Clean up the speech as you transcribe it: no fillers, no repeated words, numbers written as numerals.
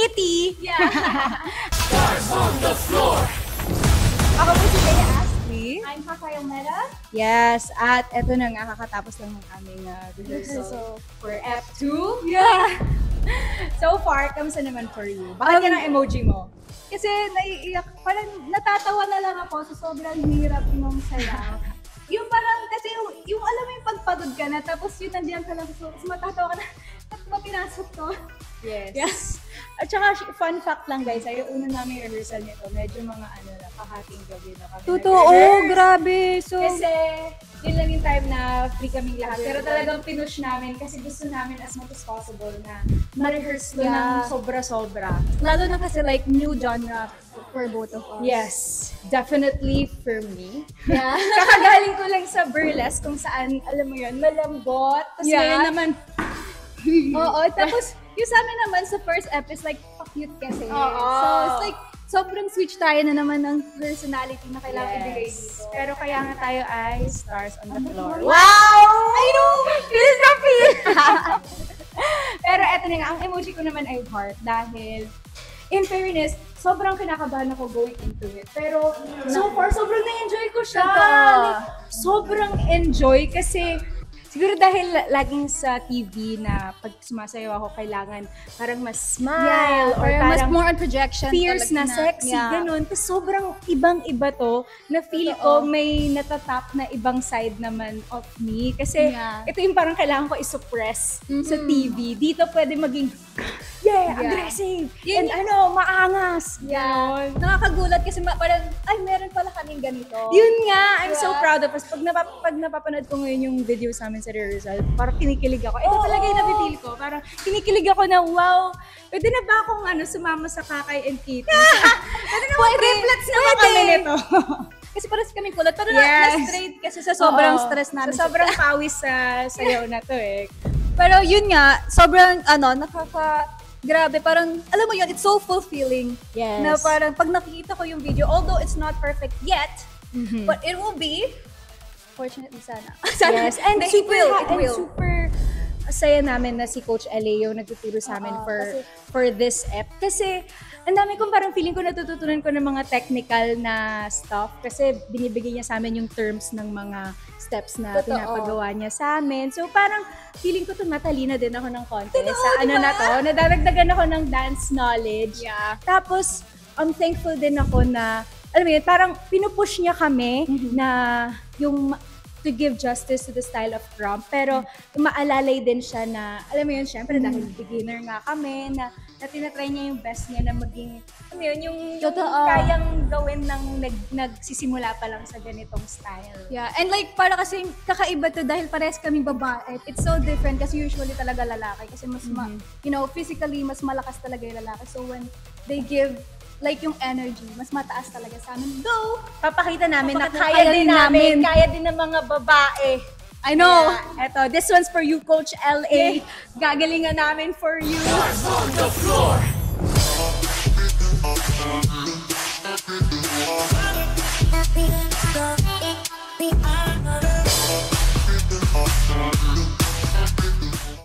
kitty! Yeah. Stars on the floor. Ako po si Leia Ashley. I'm Kakayong Mela. Yes, at eto na nga, kakatapos lang ng aming rehearsal for F2. Yeah. So far, kamusta naman for you? Bakit yan ang emoji mo? Kasi naiiyak, parang natatawa na lang ako sa sobrang hirap ng sayaw. Yung parang, kasi yung alam mo yung pagpagod ka na, tapos yun nandiyan ka lang, so matatawa ka na, ba't ba pinasok to? Yes. Yes. At saka, fun fact lang guys, ay una namin rehearsal nito, medyo mga kahating gabi na kami. Totoo, nag-rehearse. grabe. So, Kasi, yun lang yung time na free kaming lahat. Pero talagang pinush namin kasi gusto namin as much as possible na ma-rehearse ko ng sobra-sobra. lalo na kasi like new genre for both of us. Yes, definitely for me. Yeah. Kakagaling ko lang sa burlesque kung saan, alam mo yun, malambot. Tapos ngayon naman, Oo, tapos yung sa amin naman sa first episode, like, cute kasi. Oo. So, it's like, sobrang switch tayo na naman ng personality na kailangan ibigay dito. Pero kaya nga tayo ay stars on the floor. Wow! I know! Feel na feel! Pero eto na nga, ang emoji ko naman ay heart dahil in fairness, sobrang kinakabahan ako going into it. Pero so far, sobrang na-enjoy ko siya. Like, sobrang enjoy kasi siguro dahil laging sa TV na pag sumasayaw ako, kailangan parang mas smile or mas parang more on projection. fierce na sexy, ganun. Tapos sobrang ibang-iba to na feel ko may natatap na ibang side naman of me. Kasi ito yung parang kailangan ko i-suppress sa TV. Dito pwede maging, aggressive, and maangas. Yeah. Nakakagulat kasi parang, ay, meron pala kaming ganito. Yun nga, I'm so proud of us. Pag napapanood ko ngayon yung video sa amin sa rehearsal, parang kinikilig ako. Ito talaga yung napipil ko. Parang kinikilig ako na, wow, pwede na ba akong sumama sa Kakay and Kitty? Pwede na triplets na ba kami nito? Kasi parang kami kulot. Pero Yes. na-straight kasi sa sobrang stress namin. Sa sobrang pawis sa sayaw na to eh. Pero yun nga, sobrang grabe, parang, alam mo yun, it's so fulfilling. Yes. Na parang, pag nakikita ko yung video, although it's not perfect yet, but it will be, fortunately sana. Yes, and it super, will. super saya namin na si Coach Ellie yung nagtuturo sa amin for this ep. Kasi, ang dami kong parang feeling ko natututunan ko ng mga technical na stuff kasi binibigay niya sa amin yung terms ng mga steps na pinapagawa niya sa amin. So parang feeling ko matalina din ako ng konti sa na to. Nadadagdagan ako ng dance knowledge. Yeah. Tapos, thankful din ako na, alam mo yun, parang pinupush niya kami na yung to give justice to the style of Trump. Pero maalalay din siya na, alam mo yun, syempre dahil beginner nga kami, na tinatry niya yung best niya na maging, alam mo yun, yung kayang gawin ng nagsisimula pa lang sa ganitong style. Yeah, and like, para kasi kakaiba to dahil parehas kami babae. It's so different kasi usually talaga lalaki. Kasi mas, physically, mas malakas talaga yung lalaki. So when they give like yung energy, mas mataas talaga sa amin. Though, Papakita namin na kaya din namin, kaya din ng mga babae. I know. Kaya, eto, this one's for you, Coach LA. Gagalingan namin for you. Stars on the floor.